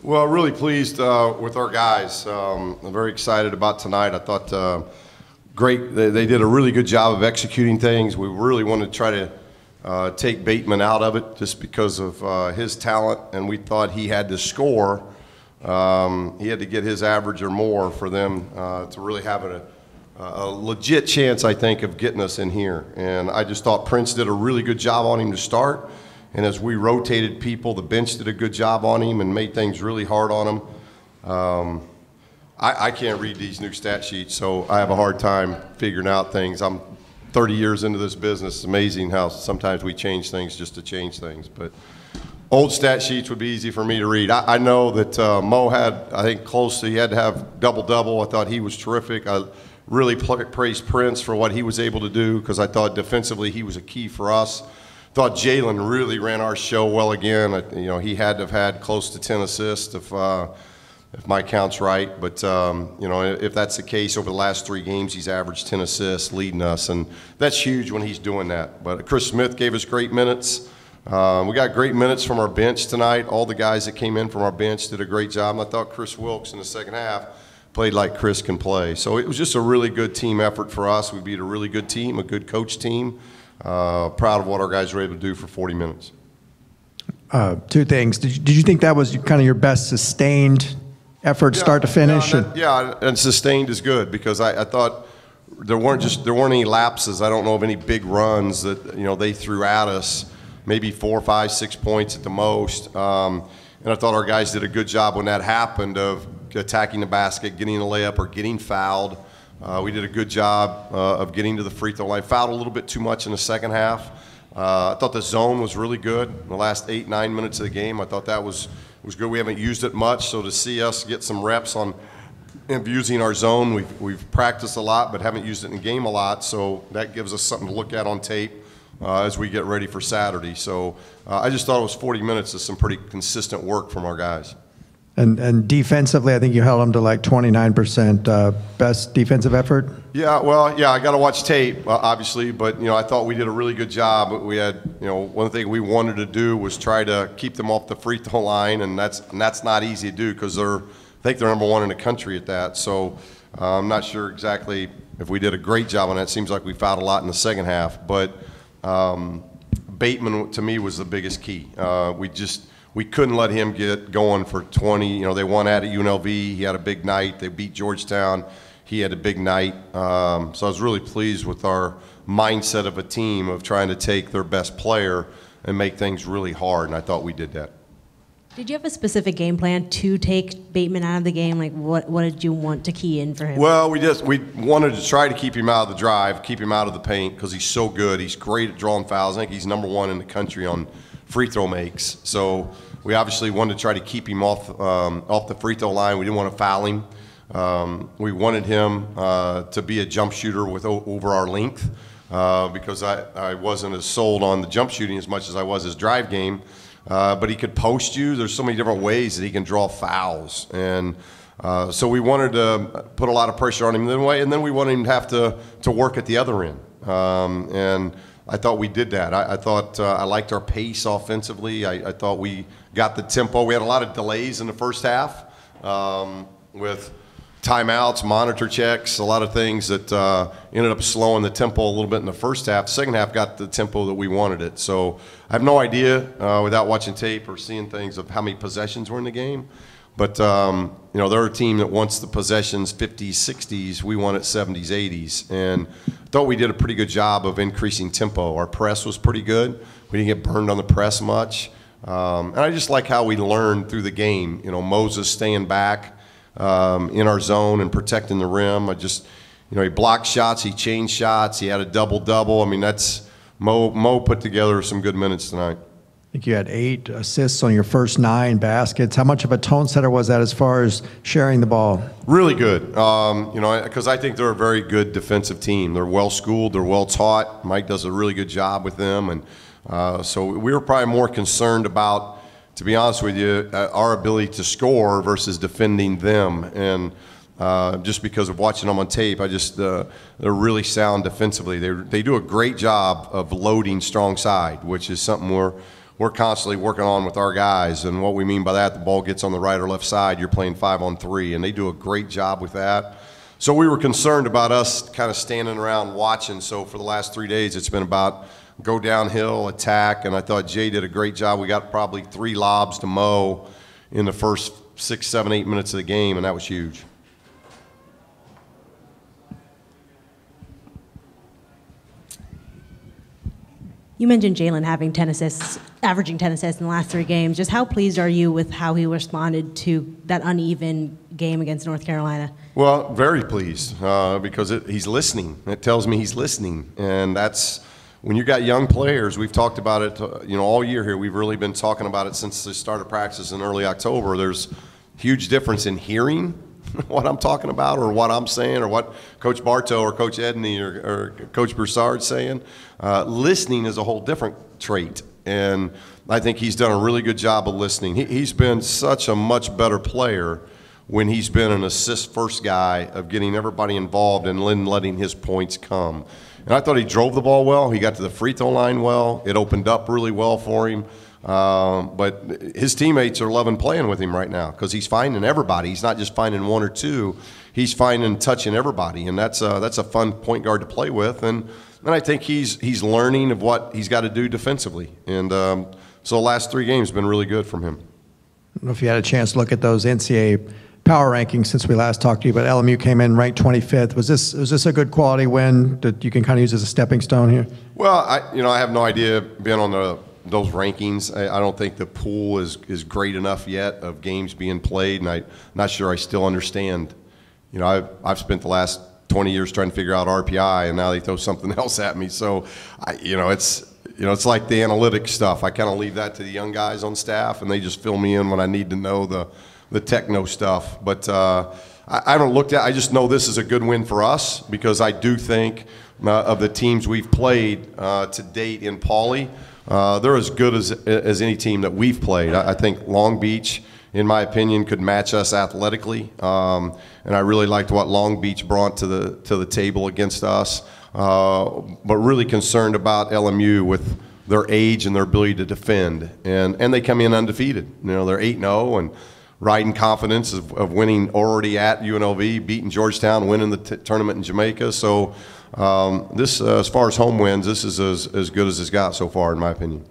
Well, really pleased with our guys. I'm very excited about tonight. I thought great. They did a really good job of executing things. We really wanted to try to take Bateman out of it just because of his talent, and we thought he had to score. He had to get his average or more for them to really have a legit chance, I think, of getting us in here. And I just thought Prince did a really good job on him to start. And as we rotated people, the bench did a good job on him and made things really hard on him. I can't read these new stat sheets, so I have a hard time figuring out things. I'm 30 years into this business. It's amazing how sometimes we change things just to change things. But old stat sheets would be easy for me to read. I know that Mo had, I think, close to, he had to have double-double. I thought he was terrific. I really praised Prince for what he was able to do because I thought defensively he was a key for us. Thought Jalen really ran our show well again. You know, he had to have had close to 10 assists if my count's right. But, you know, if that's the case, over the last 3 games, he's averaged 10 assists leading us. And that's huge when he's doing that. But Chris Smith gave us great minutes. We got great minutes from our bench tonight. All the guys that came in from our bench did a great job. And I thought Chris Wilkes in the second half played like Chris can play. So it was just a really good team effort for us. We beat a really good team, a good coach team. Proud of what our guys were able to do for 40 minutes. 2 things. Did you think that was kind of your best sustained effort, start to finish? Yeah, and sustained is good because I thought there weren't any lapses. I don't know of any big runs that they threw at us. Maybe 4, 5, 6 points at the most. And I thought our guys did a good job when that happened of attacking the basket, getting a layup, or getting fouled. We did a good job of getting to the free throw line. Fouled a little bit too much in the second half. I thought the zone was really good in the last 8, 9 minutes of the game. I thought that was good. We haven't used it much, so to see us get some reps on using our zone, we've practiced a lot but haven't used it in the game a lot, so that gives us something to look at on tape as we get ready for Saturday. So I just thought it was 40 minutes of some pretty consistent work from our guys. And defensively, I think you held them to like 29% best defensive effort? Yeah, well, yeah, I got to watch tape, obviously, but, I thought we did a really good job. We had, one thing we wanted to do was try to keep them off the free throw line, and that's not easy to do because I think they're number 1 in the country at that. So I'm not sure exactly if we did a great job on that. It seems like we fouled a lot in the second half, but Bateman, to me, was the biggest key. We couldn't let him get going for 20. They won at UNLV. He had a big night. They beat Georgetown. He had a big night. So I was really pleased with our mindset of a team of trying to take their best player and make things really hard, and I thought we did that. Did you have a specific game plan to take Bateman out of the game? Like, what did you want to key in for him? Well, we wanted to try to keep him out of the drive, keep him out of the paint because he's so good. He's great at drawing fouls. I think he's number 1 in the country on free throw makes. So we obviously wanted to try to keep him off the free throw line. We didn't want to foul him. We wanted him to be a jump shooter with over our length because I wasn't as sold on the jump shooting as much as I was his drive game. But he could post you. There's so many different ways that he can draw fouls. And so we wanted to put a lot of pressure on him that way, and then we wanted him to have to work at the other end. And I thought we did that. I thought I liked our pace offensively. I thought we got the tempo. We had a lot of delays in the first half with timeouts, monitor checks, a lot of things that ended up slowing the tempo a little bit in the first half. The second half got the tempo that we wanted it. So I have no idea without watching tape or seeing things of how many possessions were in the game. But, they're a team that wants the possessions 50s, 60s. We want it 70s, 80s. And I thought we did a pretty good job of increasing tempo. Our press was pretty good. We didn't get burned on the press much. And I just like how we learned through the game. Moses staying back in our zone and protecting the rim. He blocked shots. He changed shots. He had a double-double. I mean, that's Mo put together some good minutes tonight. I think you had 8 assists on your first 9 baskets. How much of a tone setter was that as far as sharing the ball? Really good. Because I think they're a very good defensive team. They're well-schooled. They're well-taught. Mike does a really good job with them. And so we were probably more concerned about, to be honest with you, our ability to score versus defending them. And just because of watching them on tape, they're really sound defensively. They do a great job of loading strong side, which is something we're we're constantly working on with our guys. And what we mean by that, the ball gets on the right or left side, you're playing 5-on-3, and they do a great job with that. So we were concerned about us kind of standing around watching. So for the last 3 days, it's been about go downhill, attack, and I thought Jay did a great job. We got probably 3 lobs to Mo in the first 6, 7, 8 minutes of the game, and that was huge. You mentioned Jalen having 10 assists, averaging 10 assists in the last 3 games. Just how pleased are you with how he responded to that uneven game against North Carolina? Well, very pleased because he's listening. It tells me he's listening, and that's when you got young players. We've talked about it, all year here. We've really been talking about it since the start of practice in early October. There's huge difference in hearing what I'm talking about or what I'm saying or what Coach Bartow or Coach Edney or Coach Broussard's saying. Listening is a whole different trait, and I think he's done a really good job of listening. He's been such a much better player when he's been an assist-first guy of getting everybody involved and letting his points come. And I thought he drove the ball well. He got to the free throw line well. It opened up really well for him. But his teammates are loving playing with him right now because he's finding everybody. He's not just finding 1 or 2. He's finding, touching everybody, and that's a fun point guard to play with. And I think he's learning of what he's got to do defensively. And so the last 3 games have been really good from him. I don't know if you had a chance to look at those NCAA power rankings since we last talked to you, but LMU came in ranked 25th. Was this a good quality win that you can kind of use as a stepping stone here? Well, I have no idea being on those rankings. I don't think the pool is great enough yet of games being played, and I'm not sure I still understand. I've spent the last 20 years trying to figure out RPI, and now they throw something else at me. So, it's like the analytics stuff. I kind of leave that to the young guys on staff, and they just fill me in when I need to know the techno stuff. But I haven't looked at. I just know this is a good win for us because I do think of the teams we've played to date in Pauley, they're as good as any team that we've played. I think Long Beach, in my opinion, could match us athletically, and I really liked what Long Beach brought to the table against us. But really concerned about LMU with their age and their ability to defend, and they come in undefeated. They're 8-0 and riding confidence of winning already at UNLV, beating Georgetown, winning the tournament in Jamaica. So this, as far as home wins, this is as good as it's got so far, in my opinion.